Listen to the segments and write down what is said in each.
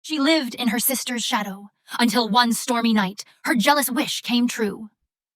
She lived in her sister's shadow, until one stormy night, her jealous wish came true.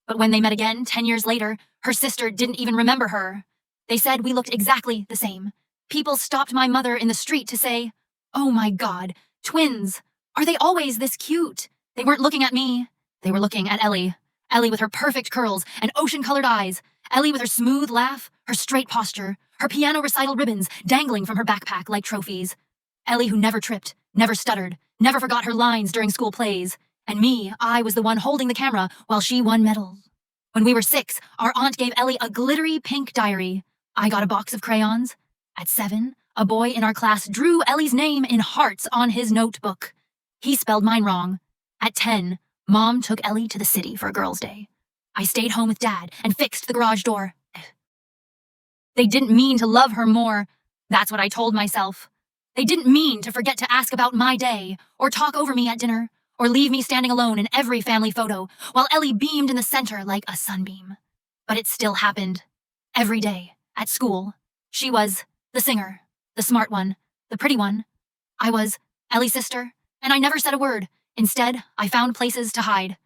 But when they met again 10 years later, her sister didn't even remember her. They said we looked exactly the same. People stopped my mother in the street to say, "Oh my God, twins! Are they always this cute?" They weren't looking at me. They were looking at Ellie. Ellie with her perfect curls and ocean-colored eyes. Ellie with her smooth laugh, her straight posture, her piano recital ribbons dangling from her backpack like trophies. Ellie who never tripped, never stuttered, never forgot her lines during school plays. And me, I was the one holding the camera while she won medals. When we were 6, our aunt gave Ellie a glittery pink diary. I got a box of crayons. At 7, a boy in our class drew Ellie's name in hearts on his notebook. He spelled mine wrong. At 10, Mom took Ellie to the city for a girls' day. I stayed home with Dad and fixed the garage door. They didn't mean to love her more. That's what I told myself. They didn't mean to forget to ask about my day, or talk over me at dinner, or leave me standing alone in every family photo, while Ellie beamed in the center like a sunbeam. But it still happened. Every day, at school, she was the singer, the smart one, the pretty one. I was Ellie's sister, and I never said a word. Instead, I found places to hide.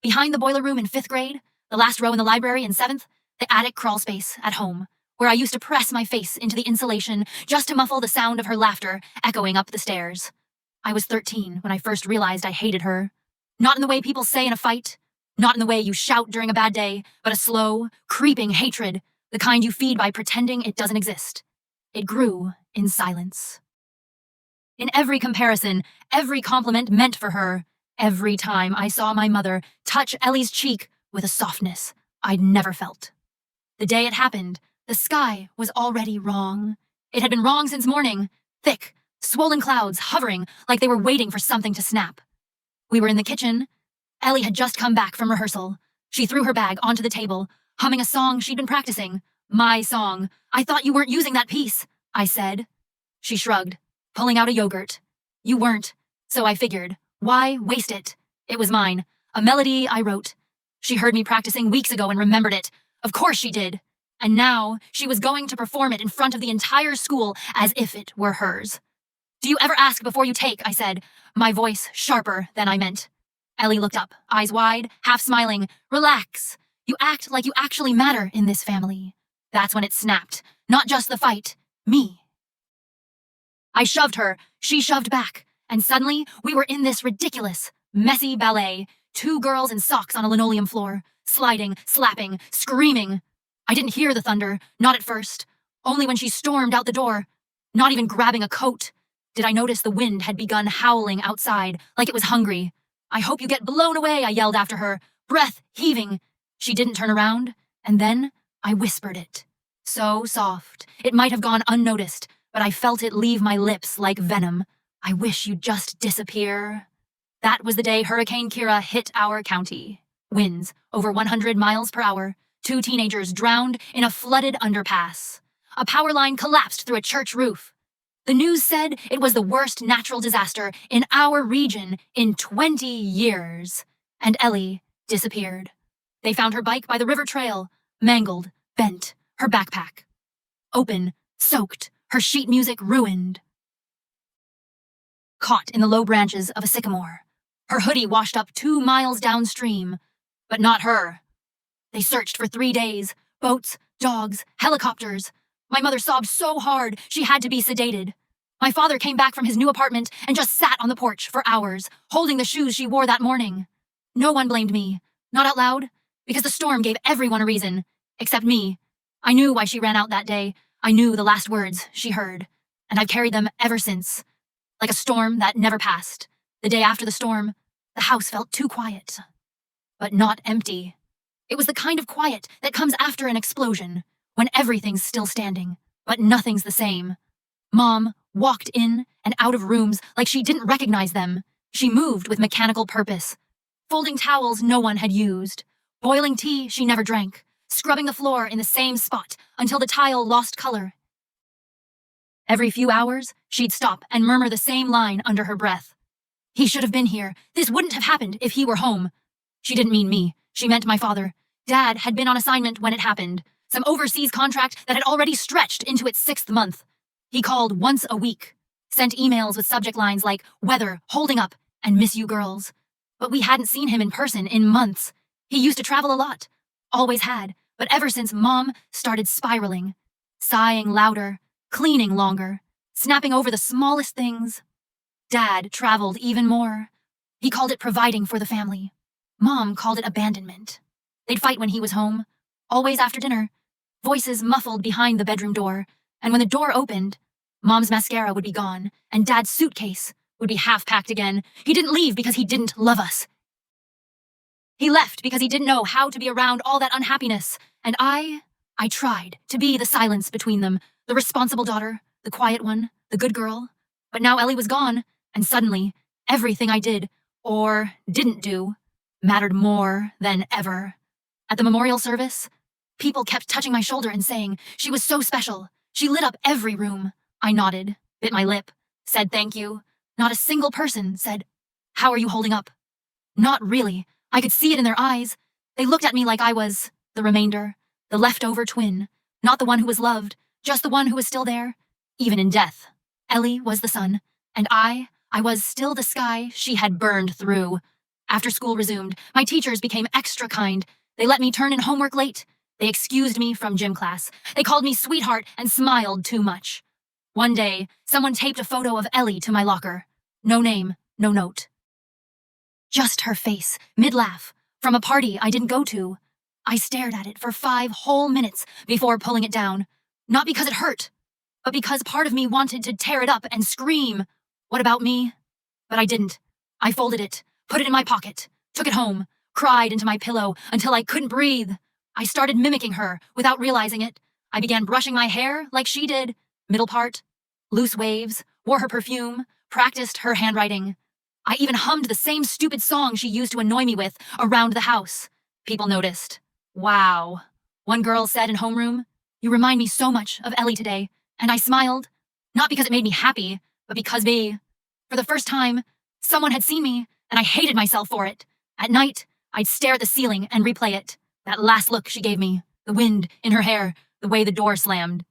Behind the boiler room in 5th grade, the last row in the library in 7th, the attic crawl space at home, where I used to press my face into the insulation just to muffle the sound of her laughter echoing up the stairs. I was 13 when I first realized I hated her. Not in the way people say in a fight, not in the way you shout during a bad day, but a slow, creeping hatred, the kind you feed by pretending it doesn't exist. It grew in silence. In every comparison, every compliment meant for her, every time I saw my mother touch Ellie's cheek with a softness I'd never felt. The day it happened, the sky was already wrong. It had been wrong since morning, thick, swollen clouds hovering like they were waiting for something to snap. We were in the kitchen. Ellie had just come back from rehearsal. She threw her bag onto the table, humming a song she'd been practicing. My song. "I thought you weren't using that piece," I said. She shrugged, pulling out a yogurt. "You weren't, so I figured, why waste it? It was mine, a melody I wrote. She heard me practicing weeks ago and remembered it. Of course she did. And now she was going to perform it in front of the entire school as if it were hers. "Do you ever ask before you take?" I said, my voice sharper than I meant. Ellie looked up, eyes wide, half smiling. "Relax. You act like you actually matter in this family." That's when it snapped. Not just the fight, me. I shoved her, she shoved back, and suddenly we were in this ridiculous, messy ballet, 2 girls in socks on a linoleum floor, sliding, slapping, screaming. I didn't hear the thunder, not at first, only when she stormed out the door, not even grabbing a coat. Did I notice the wind had begun howling outside, like it was hungry. "I hope you get blown away," I yelled after her, breath heaving. She didn't turn around, and then I whispered it. So soft, it might have gone unnoticed, but I felt it leave my lips like venom. "I wish you'd just disappear." That was the day Hurricane Kira hit our county. Winds over 100 miles per hour. 2 teenagers drowned in a flooded underpass. A power line collapsed through a church roof. The news said it was the worst natural disaster in our region in 20 years. And Ellie disappeared. They found her bike by the river trail, mangled, bent, her backpack open, soaked, her sheet music ruined. Caught in the low branches of a sycamore. Her hoodie washed up 2 miles downstream. But not her. They searched for 3 days. Boats, dogs, helicopters. My mother sobbed so hard she had to be sedated. My father came back from his new apartment and just sat on the porch for hours, holding the shoes she wore that morning. No one blamed me. Not out loud, because the storm gave everyone a reason. Except me. I knew why she ran out that day. I knew the last words she heard. And I've carried them ever since. Like a storm that never passed. The day after the storm, the house felt too quiet. But not empty. It was the kind of quiet that comes after an explosion, when everything's still standing, but nothing's the same. Mom walked in and out of rooms like she didn't recognize them. She moved with mechanical purpose. Folding towels no one had used. Boiling tea she never drank. Scrubbing the floor in the same spot until the tile lost color. Every few hours, she'd stop and murmur the same line under her breath. "He should have been here. This wouldn't have happened if he were home." She didn't mean me. She meant my father. Dad had been on assignment when it happened. Some overseas contract that had already stretched into its 6th month. He called once a week. Sent emails with subject lines like weather, holding up, and miss you girls. But we hadn't seen him in person in months. He used to travel a lot. Always had, but ever since Mom started spiraling. Sighing louder, cleaning longer, snapping over the smallest things. Dad traveled even more. He called it providing for the family. Mom called it abandonment. They'd fight when he was home, always after dinner. Voices muffled behind the bedroom door, and when the door opened, Mom's mascara would be gone, and Dad's suitcase would be half-packed again. He didn't leave because he didn't love us. He left because he didn't know how to be around all that unhappiness, and I tried to be the silence between them, the responsible daughter, the quiet one, the good girl. But now Ellie was gone, and suddenly, everything I did, or didn't do, mattered more than ever. At the memorial service, people kept touching my shoulder and saying she was so special. She lit up every room. I nodded, bit my lip, said thank you. Not a single person said, "How are you holding up?" Not really. I could see it in their eyes. They looked at me like I was the remainder, the leftover twin, not the one who was loved, just the one who was still there, even in death. Ellie was the sun, and I was still the sky she had burned through. After school resumed, my teachers became extra kind. They let me turn in homework late. They excused me from gym class. They called me sweetheart and smiled too much. One day, someone taped a photo of Ellie to my locker. No name, no note. Just her face, mid-laugh, from a party I didn't go to. I stared at it for 5 whole minutes before pulling it down. Not because it hurt, but because part of me wanted to tear it up and scream, "What about me?" But I didn't. I folded it, put it in my pocket, took it home, cried into my pillow until I couldn't breathe. I started mimicking her without realizing it. I began brushing my hair like she did, middle part, loose waves, wore her perfume, practiced her handwriting. I even hummed the same stupid song she used to annoy me with around the house. People noticed. "Wow," one girl said in homeroom, "You remind me so much of Ellie today." And I smiled, not because it made me happy, but because for the first time, someone had seen me, and I hated myself for it. At night, I'd stare at the ceiling and replay it. That last look she gave me, the wind in her hair, the way the door slammed.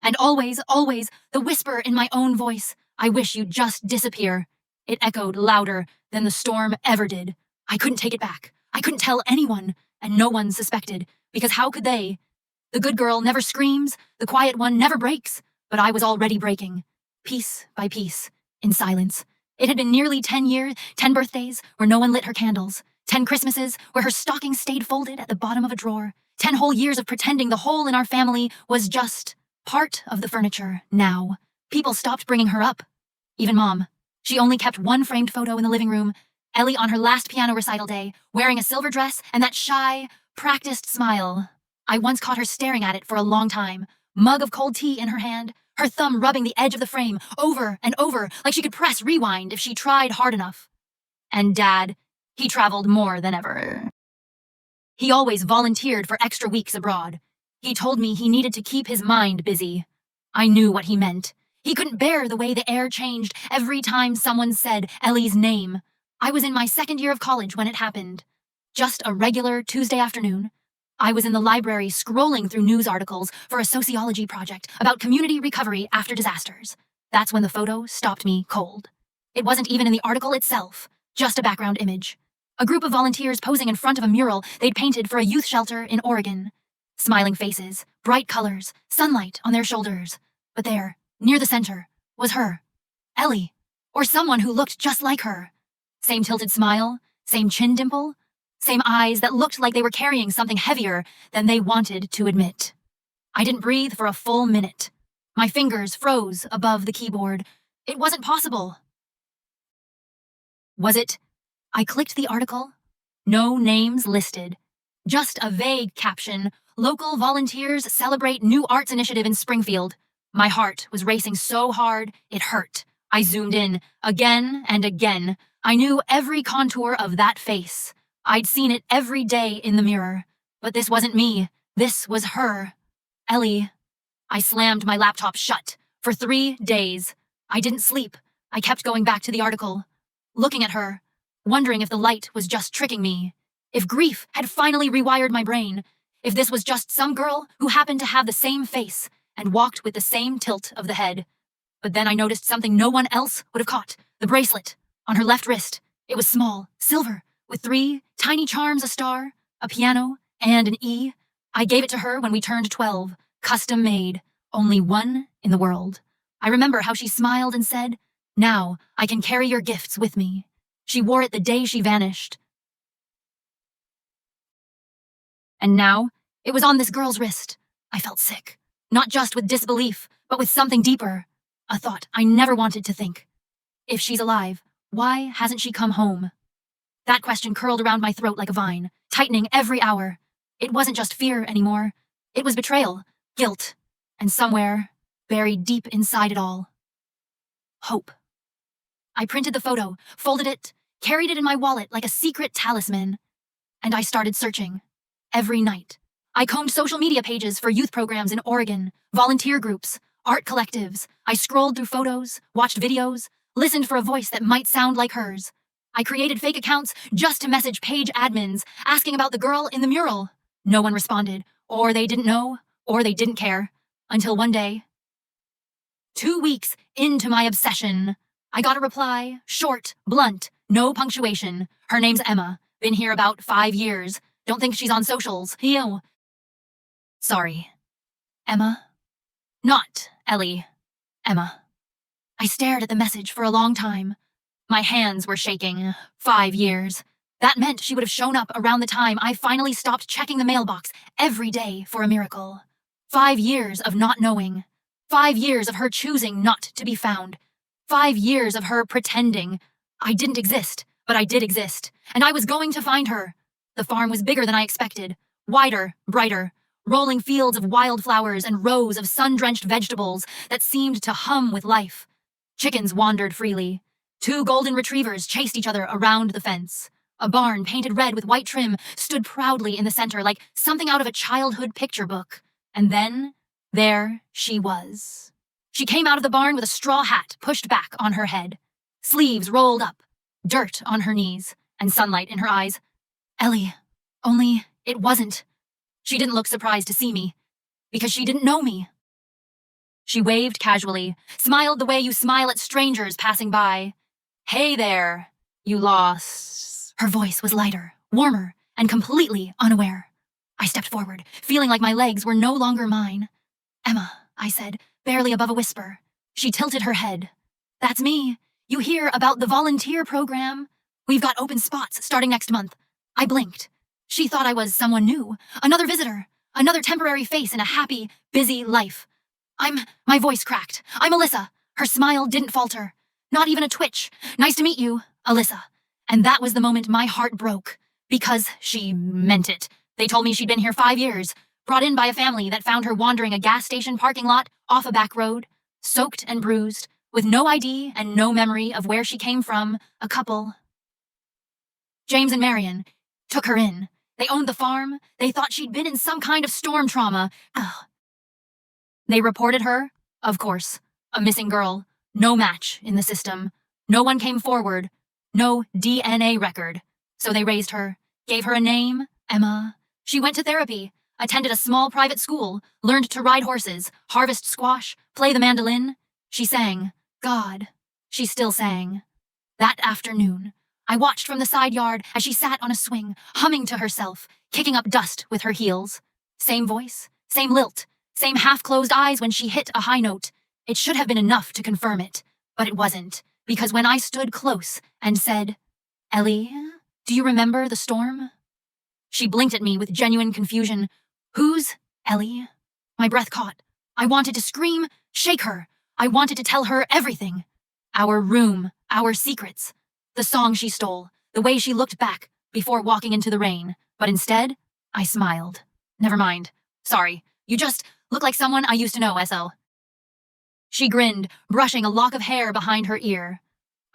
And always, always, the whisper in my own voice, "I wish you'd just disappear." It echoed louder than the storm ever did. I couldn't take it back. I couldn't tell anyone, and no one suspected, because how could they? The good girl never screams, the quiet one never breaks, but I was already breaking, piece by piece, in silence. It had been nearly 10 years, 10 birthdays, where no one lit her candles, 10 Christmases, where her stocking stayed folded at the bottom of a drawer, 10 whole years of pretending the hole in our family was just part of the furniture now. People stopped bringing her up. Even Mom. She only kept one framed photo in the living room, Ellie on her last piano recital day, wearing a silver dress and that shy, practiced smile. I once caught her staring at it for a long time, mug of cold tea in her hand, her thumb rubbing the edge of the frame over and over like she could press rewind if she tried hard enough. And Dad, he traveled more than ever. He always volunteered for extra weeks abroad. He told me he needed to keep his mind busy. I knew what he meant. He couldn't bear the way the air changed every time someone said Ellie's name. I was in my 2nd year of college when it happened. Just a regular Tuesday afternoon. I was in the library scrolling through news articles for a sociology project about community recovery after disasters. That's when the photo stopped me cold. It wasn't even in the article itself, just a background image. A group of volunteers posing in front of a mural they'd painted for a youth shelter in Oregon. Smiling faces, bright colors, sunlight on their shoulders. But there, near the center, was her, Ellie, or someone who looked just like her. Same tilted smile, same chin dimple, same eyes that looked like they were carrying something heavier than they wanted to admit. I didn't breathe for a full minute. My fingers froze above the keyboard. It wasn't possible. Was it? I clicked the article. No names listed. Just a vague caption, "Local volunteers celebrate new arts initiative in Springfield." My heart was racing so hard, it hurt. I zoomed in, again and again. I knew every contour of that face. I'd seen it every day in the mirror. But this wasn't me. This was her. Ellie. I slammed my laptop shut. For 3 days. I didn't sleep. I kept going back to the article. Looking at her. Wondering if the light was just tricking me. If grief had finally rewired my brain. If this was just some girl who happened to have the same face and walked with the same tilt of the head. But then I noticed something no one else would have caught. The bracelet on her left wrist. It was small, silver, with 3 tiny charms, a star, a piano, and an E. I gave it to her when we turned 12, custom made, only one in the world. I remember how she smiled and said, "Now I can carry your gifts with me." She wore it the day she vanished. And now, it was on this girl's wrist. I felt sick, not just with disbelief, but with something deeper. A thought I never wanted to think. If she's alive, why hasn't she come home? That question curled around my throat like a vine, tightening every hour. It wasn't just fear anymore. It was betrayal, guilt, and somewhere, buried deep inside it all, hope. I printed the photo, folded it, carried it in my wallet like a secret talisman, and I started searching. Every night, I combed social media pages for youth programs in Oregon, volunteer groups, art collectives. I scrolled through photos, watched videos, listened for a voice that might sound like hers. I created fake accounts just to message page admins asking about the girl in the mural. No one responded, or they didn't know, or they didn't care, until one day, 2 weeks into my obsession, I got a reply, short, blunt, no punctuation. Her name's Emma. Been here about 5 years. Don't think she's on socials. Ew. Sorry. Emma? Not Ellie. Emma. I stared at the message for a long time. My hands were shaking. 5 years. That meant she would have shown up around the time I finally stopped checking the mailbox every day for a miracle. 5 years of not knowing. 5 years of her choosing not to be found. 5 years of her pretending. I didn't exist, but I did exist, and I was going to find her. The farm was bigger than I expected, wider, brighter, rolling fields of wildflowers and rows of sun-drenched vegetables that seemed to hum with life. Chickens wandered freely. 2 golden retrievers chased each other around the fence. A barn painted red with white trim stood proudly in the center like something out of a childhood picture book. And then, there she was. She came out of the barn with a straw hat pushed back on her head, sleeves rolled up, dirt on her knees, and sunlight in her eyes. Ellie, only it wasn't. She didn't look surprised to see me, because she didn't know me. She waved casually, smiled the way you smile at strangers passing by. "Hey there, you lost." Her voice was lighter, warmer, and completely unaware. I stepped forward, feeling like my legs were no longer mine. "Emma," I said, barely above a whisper. She tilted her head. "That's me. You hear about the volunteer program? We've got open spots starting next month." I blinked. She thought I was someone new, another visitor, another temporary face in a happy, busy life. My voice cracked. "I'm Alyssa." Her smile didn't falter. Not even a twitch. "Nice to meet you, Alyssa." And that was the moment my heart broke. Because she meant it. They told me she'd been here 5 years, brought in by a family that found her wandering a gas station parking lot off a back road, soaked and bruised, with no ID and no memory of where she came from, a couple. James and Marion took her in. They owned the farm. They thought she'd been in some kind of storm trauma. They reported her, of course, a missing girl, no match in the system. No one came forward, no DNA record. So they raised her, gave her a name, Emma. She went to therapy, attended a small private school, learned to ride horses, harvest squash, play the mandolin. She sang, God. She still sang. That afternoon, I watched from the side yard as she sat on a swing, humming to herself, kicking up dust with her heels. Same voice, same lilt, same half-closed eyes when she hit a high note. It should have been enough to confirm it, but it wasn't, because when I stood close and said, Ellie, do you remember the storm? She blinked at me with genuine confusion. Who's Ellie? My breath caught. I wanted to scream, shake her. I wanted to tell her everything. Our room, our secrets. The song she stole, the way she looked back before walking into the rain. But instead, I smiled. Never mind. Sorry, you just look like someone I used to know, SL. She grinned, brushing a lock of hair behind her ear.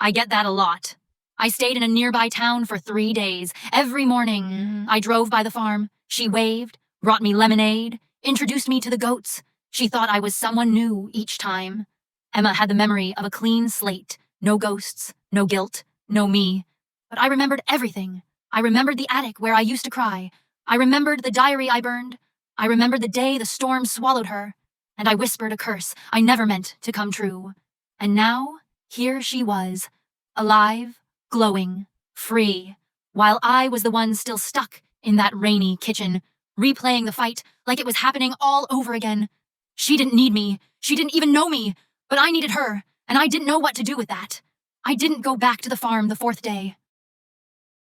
I get that a lot. I stayed in a nearby town for 3 days. Every morning, I drove by the farm. She waved, brought me lemonade, introduced me to the goats. She thought I was someone new each time. Emma had the memory of a clean slate. No ghosts, no guilt, no me. But I remembered everything. I remembered the attic where I used to cry. I remembered the diary I burned. I remembered the day the storm swallowed her. And I whispered a curse I never meant to come true. And now, here she was, alive, glowing, free, while I was the one still stuck in that rainy kitchen, replaying the fight like it was happening all over again. She didn't need me, she didn't even know me, but I needed her, and I didn't know what to do with that. I didn't go back to the farm the 4th day.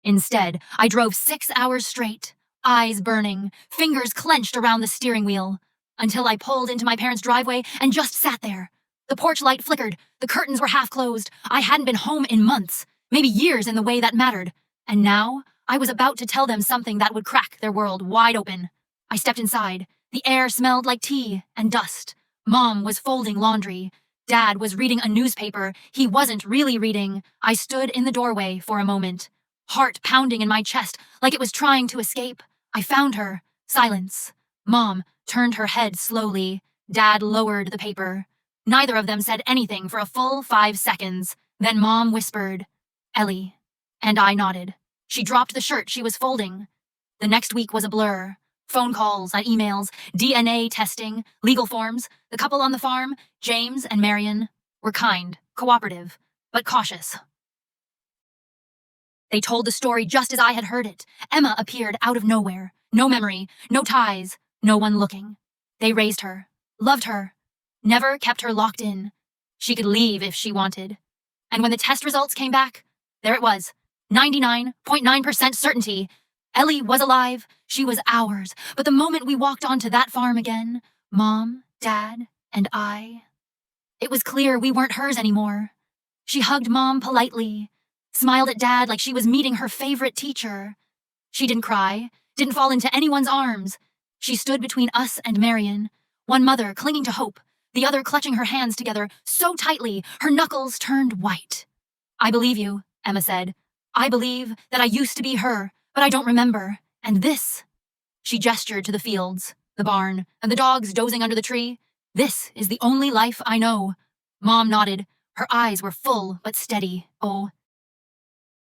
Instead, I drove 6 hours straight, eyes burning, fingers clenched around the steering wheel, until I pulled into my parents' driveway and just sat there. The porch light flickered, the curtains were half closed, I hadn't been home in months, maybe years in the way that mattered, and now I was about to tell them something that would crack their world wide open. I stepped inside. The air smelled like tea and dust. Mom was folding laundry. Dad was reading a newspaper. He wasn't really reading. I stood in the doorway for a moment, heart pounding in my chest like it was trying to escape. I found her. Silence. Mom turned her head slowly. Dad lowered the paper. Neither of them said anything for a full 5 seconds. Then Mom whispered, "Ellie." And I nodded. She dropped the shirt she was folding. The next week was a blur. Phone calls and emails, DNA testing, legal forms. The couple on the farm, James and Marion, were kind, cooperative, but cautious. They told the story just as I had heard it. Emma appeared out of nowhere. No memory, no ties, no one looking. They raised her, loved her, never kept her locked in. She could leave if she wanted. And when the test results came back, there it was, 99.9% certainty. Ellie was alive, she was ours, but the moment we walked onto that farm again, Mom, Dad, and I, it was clear we weren't hers anymore. She hugged Mom politely, smiled at Dad like she was meeting her favorite teacher. She didn't cry, didn't fall into anyone's arms. She stood between us and Marion, one mother clinging to hope, the other clutching her hands together so tightly her knuckles turned white. "I believe you," Emma said. "I believe that I used to be her, but I don't remember. And this," she gestured to the fields, the barn, and the dogs dozing under the tree, "this is the only life I know." Mom nodded. Her eyes were full but steady. "Oh,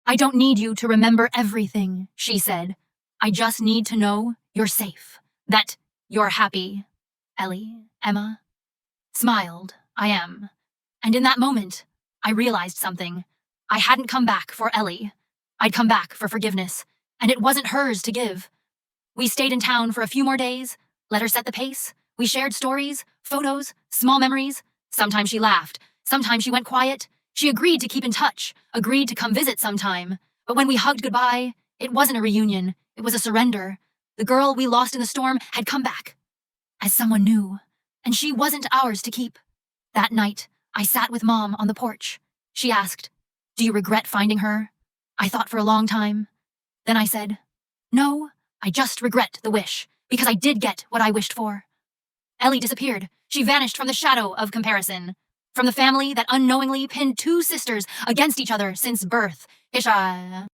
I don't need you to remember everything," she said. "I just need to know you're safe, that you're happy." Ellie, Emma, smiled. "I am." And in that moment, I realized something. I hadn't come back for Ellie. I'd come back for forgiveness, and it wasn't hers to give. We stayed in town for a few more days, let her set the pace. We shared stories, photos, small memories. Sometimes she laughed, sometimes she went quiet. She agreed to keep in touch, agreed to come visit sometime. But when we hugged goodbye, it wasn't a reunion, it was a surrender. The girl we lost in the storm had come back, as someone new, and she wasn't ours to keep. That night, I sat with Mom on the porch. She asked, "Do you regret finding her?" I thought for a long time. Then I said, "No, I just regret the wish, because I did get what I wished for." Ellie disappeared. She vanished from the shadow of comparison, from the family that unknowingly pinned 2 sisters against each other since birth. Isha.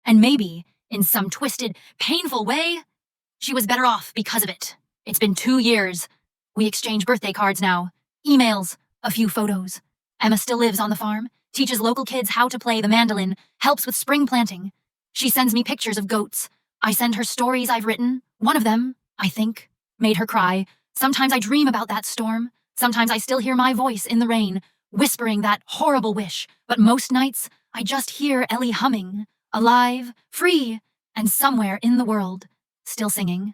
And maybe, in some twisted, painful way, she was better off because of it. It's been 2 years. We exchange birthday cards now, emails, a few photos. Emma still lives on the farm, teaches local kids how to play the mandolin, helps with spring planting. She sends me pictures of goats. I send her stories I've written. One of them, I think, made her cry. Sometimes I dream about that storm. Sometimes I still hear my voice in the rain, whispering that horrible wish. But most nights, I just hear Ellie humming, alive, free, and somewhere in the world, still singing.